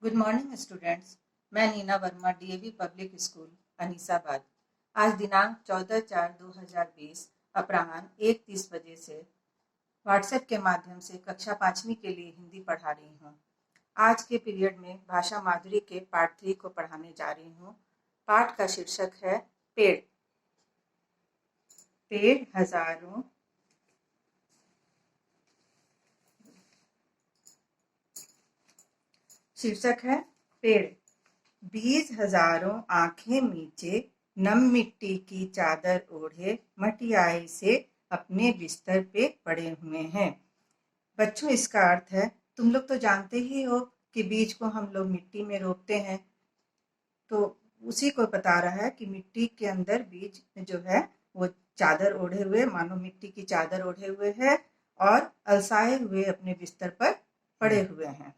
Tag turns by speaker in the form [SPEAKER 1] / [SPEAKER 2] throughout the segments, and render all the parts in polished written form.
[SPEAKER 1] Good morning students. मैं Neena Verma, DAV public school Anisabad. आज दिनांक 14/4/2020 अपराह्न 1:30 बजे से व्हाट्सएप के माध्यम से कक्षा 5वीं के लिए हिंदी पढ़ा रही हूँ। आज के पीरियड में भाषा माधुरी के पार्ट 3 को पढ़ाने जा रही हूँ। पाठ का शीर्षक है पेड़। पेड़ हजारों शीर्षक है पेड़। बीज हजारों आंखें मीचे, नम मिट्टी की चादर ओढ़े मटियाई से अपने बिस्तर पे पड़े हुए हैं। बच्चों, इसका अर्थ है, तुम लोग तो जानते ही हो कि बीज को हम लोग मिट्टी में रोपते हैं, तो उसी को बता रहा है कि मिट्टी के अंदर बीज जो है वो चादर ओढ़े हुए, मानो मिट्टी की चादर ओढ़े हुए है और अलसाए हुए अपने बिस्तर पर पड़े हुए हैं।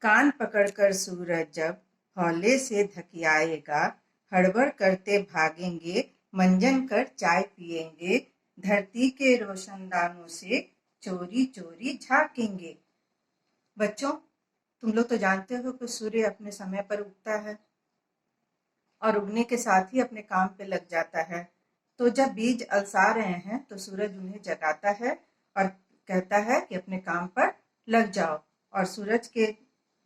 [SPEAKER 1] कान पकड़कर सूरज जब हौले से धकियाएगा, हड़बड़ करते भागेंगे, मंजन कर चाय पिएंगे, धरती के रोशनदानों से चोरी चोरी झांकेंगे। बच्चों, तुम लोग तो जानते हो कि सूर्य अपने समय पर उगता है और उगने के साथ ही अपने काम पे लग जाता है। तो जब बीज अलसा रहे हैं तो सूरज उन्हें जगाता है और कहता है कि अपने काम पर लग जाओ, और सूरज के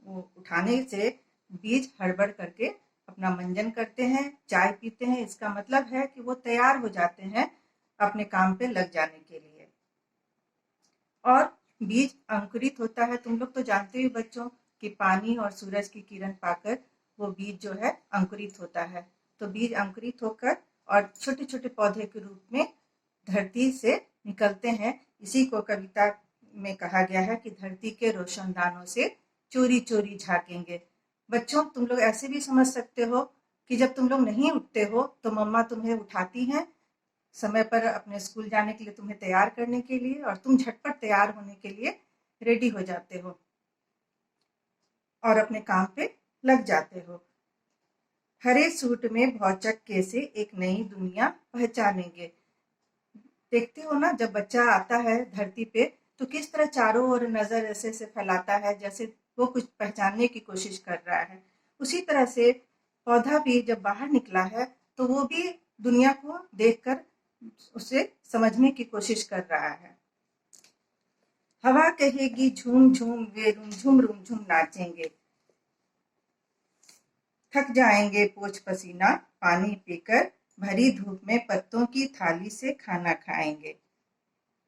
[SPEAKER 1] उठाने से बीज हड़बड़ करके अपना मंजन करते हैं, चाय पीते हैं। इसका मतलब है कि वो तैयार हो जाते हैं अपने काम पे लग जाने के लिए। और बीज अंकुरित होता है। तुम लोग तो जानते हो बच्चों कि पानी और सूरज की किरण पाकर वो बीज जो है अंकुरित होता है। तो बीज अंकुरित होकर और छोटे छोटे पौधे के रूप में धरती से निकलते हैं। इसी को कविता में कहा गया है कि धरती के रोशनदानों से चोरी चोरी झांकेंगे। बच्चों, तुम लोग ऐसे भी समझ सकते हो कि जब तुम लोग नहीं उठते हो तो मम्मा तुम्हें उठाती हैं समय पर अपने स्कूल जाने के लिए, तुम्हें तैयार करने के लिए, और तुम झटपट तैयार होने के लिए रेडी हो जाते हो और अपने काम पे लग जाते हो। हरे सूट में भौचक्के से एक नई दुनिया पहचानेंगे। देखते हो ना, जब बच्चा आता है धरती पे तो किस तरह चारों ओर नजर ऐसे से फैलाता है जैसे वो कुछ पहचानने की कोशिश कर रहा है। उसी तरह से पौधा भी जब बाहर निकला है तो वो भी दुनिया को देखकर उसे समझने की कोशिश कर रहा है। हवा कहेगी झूम झूम, वे रुमझुम रुमझुम नाचेंगे। थक जाएंगे पोंछ पसीना पानी पीकर, भरी धूप में पत्तों की थाली से खाना खाएंगे।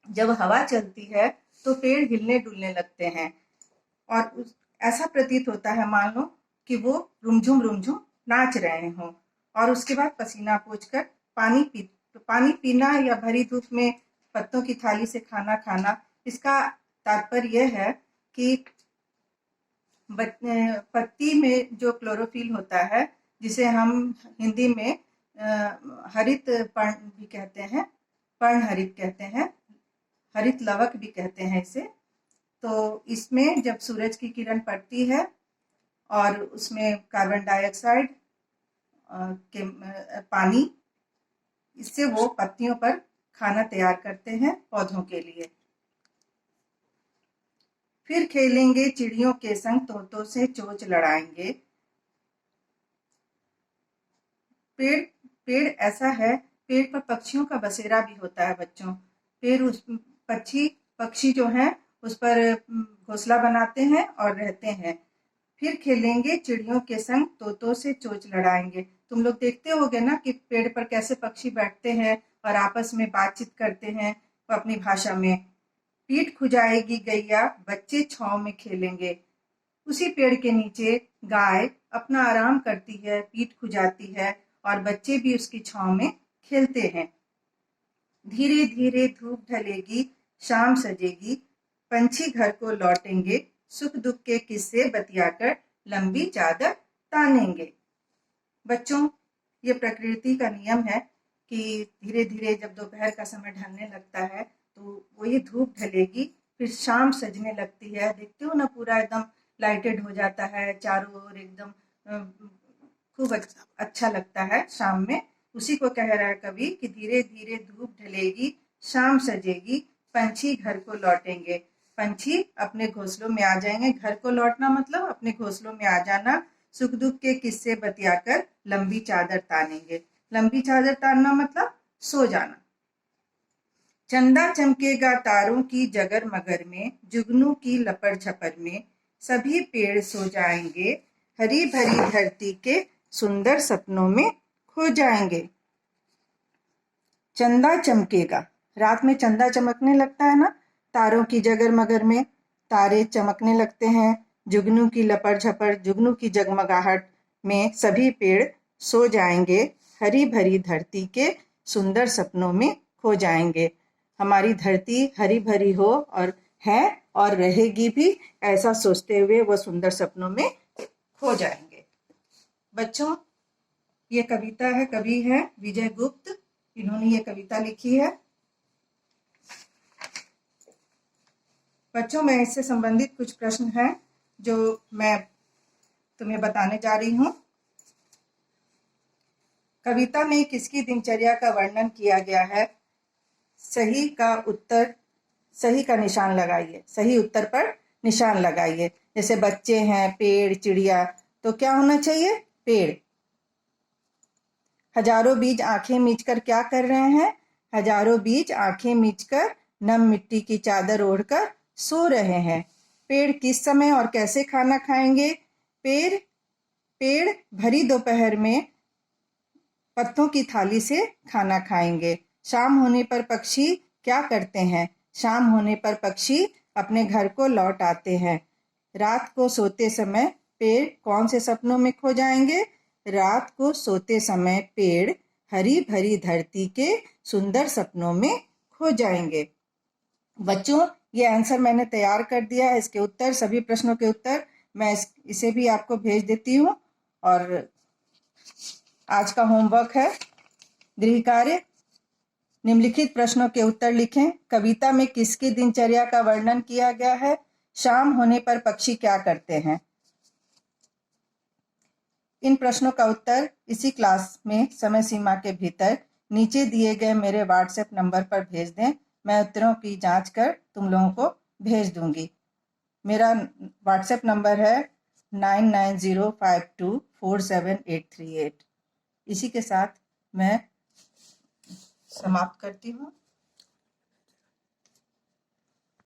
[SPEAKER 1] जब हवा चलती है तो पेड़ हिलने डुलने लगते हैं और ऐसा प्रतीत होता है मानो कि वो रुमझुम रुमझुम नाच रहे हों। और उसके बाद पसीना पोंछकर पानी पीना या भरी धूप में पत्तों की थाली से खाना खाना, इसका तात्पर्य यह है कि पत्ती में जो क्लोरोफिल होता है, जिसे हम हिंदी में हरित पर्ण भी कहते हैं, पर्ण हरित कहते हैं, हरित लवक भी कहते हैं इसे। तो इसमें जब सूरज की किरण पड़ती है और उसमें कार्बन डाइऑक्साइड के पानी, इससे वो पत्तियों पर खाना तैयार करते हैं पौधों के लिए। फिर खेलेंगे चिड़ियों के संग, तोतों से चोंच लड़ाएंगे। पेड़ ऐसा है, पेड़ पर पक्षियों का बसेरा भी होता है बच्चों। पेड़ उस पक्षी जो हैं उस पर घोंसला बनाते हैं और रहते हैं। फिर खेलेंगे चिड़ियों के संग, तोतों से चोंच लड़ाएंगे। तुम लोग देखते होगे ना कि पेड़ पर कैसे पक्षी बैठते हैं और आपस में बातचीत करते हैं अपनी भाषा में। पीठ खुजाएगी गैया, बच्चे छांव में खेलेंगे। उसी पेड़ के नीचे गाय अपना आराम करती है, पीठ खुजाती है और बच्चे भी उसकी छांव में खेलते हैं। धीरे धीरे धूप ढलेगी, शाम सजेगी, पंछी घर को लौटेंगे, सुख दुख के किस्से बतियाकर लंबी चादर तानेंगे। बच्चों, ये प्रकृति का नियम है कि धीरे धीरे जब दोपहर का समय ढलने लगता है तो वही धूप ढलेगी, फिर शाम सजने लगती है। देखते हो ना, पूरा एकदम लाइटेड हो जाता है चारों ओर, एकदम खूब अच्छा लगता है शाम में। उसी को कह रहा है कवि कि धीरे धीरे धूप ढलेगी, शाम सजेगी, पंछी घर को लौटेंगे। पंछी अपने घोंसलों में आ जाएंगे। घर को लौटना मतलब अपने घोंसलों में आ जाना। सुख दुख के किस्से बतियाकर लंबी चादर तानेंगे। लंबी चादर तानना मतलब सो जाना। चंदा चमकेगा तारों की जगर मगर में, जुगनू की लपड़ झपड़ में, सभी पेड़ सो जाएंगे, हरी भरी धरती के सुंदर सपनों में खो जाएंगे। चंदा चमकेगा, रात में चंदा चमकने लगता है ना, तारों की जगर मगर में तारे चमकने लगते हैं। जुगनू की लपड़ झपड़, जुगनू की जगमगाहट में सभी पेड़ सो जाएंगे, हरी भरी धरती के सुंदर सपनों में खो जाएंगे। हमारी धरती हरी भरी हो और है और रहेगी भी, ऐसा सोचते हुए वो सुंदर सपनों में खो जाएंगे। बच्चों, ये कविता है, कवि है विजय गुप्त, इन्होंने ये कविता लिखी है। बच्चों, मैं इससे संबंधित कुछ प्रश्न हैं जो मैं तुम्हें बताने जा रही हूँ। कविता में किसकी दिनचर्या का वर्णन किया गया है? सही का निशान लगाइए, सही उत्तर पर निशान लगाइए। जैसे बच्चे हैं, पेड़, चिड़िया, तो क्या होना चाहिए? पेड़। हजारों बीज आंखें मीचकर क्या कर रहे हैं? हजारों बीज आंखें मीचकर नम मिट्टी की चादर ओढ़कर सो रहे हैं। पेड़ किस समय और कैसे खाना खाएंगे? पेड़ भरी दोपहर में पत्तों की थाली से खाना खाएंगे। शाम होने पर पक्षी क्या करते हैं? शाम होने पर पक्षी अपने घर को लौट आते हैं। रात को सोते समय पेड़ कौन से सपनों में खो जाएंगे? रात को सोते समय पेड़ हरी भरी धरती के सुंदर सपनों में खो जाएंगे। बच्चों, ये आंसर मैंने तैयार कर दिया है। इसके उत्तर, सभी प्रश्नों के उत्तर मैं इसे भी आपको भेज देती हूँ। और आज का होमवर्क है गृह कार्य, निम्नलिखित प्रश्नों के उत्तर लिखें। कविता में किसकी दिनचर्या का वर्णन किया गया है? शाम होने पर पक्षी क्या करते हैं? इन प्रश्नों का उत्तर इसी क्लास में समय सीमा के भीतर नीचे दिए गए मेरे व्हाट्सएप नंबर पर भेज दें। मैं उत्तरों की जांच कर तुम लोगों को भेज दूंगी। मेरा व्हाट्सएप नंबर है 9905247838। इसी के साथ मैं समाप्त करती हूँ।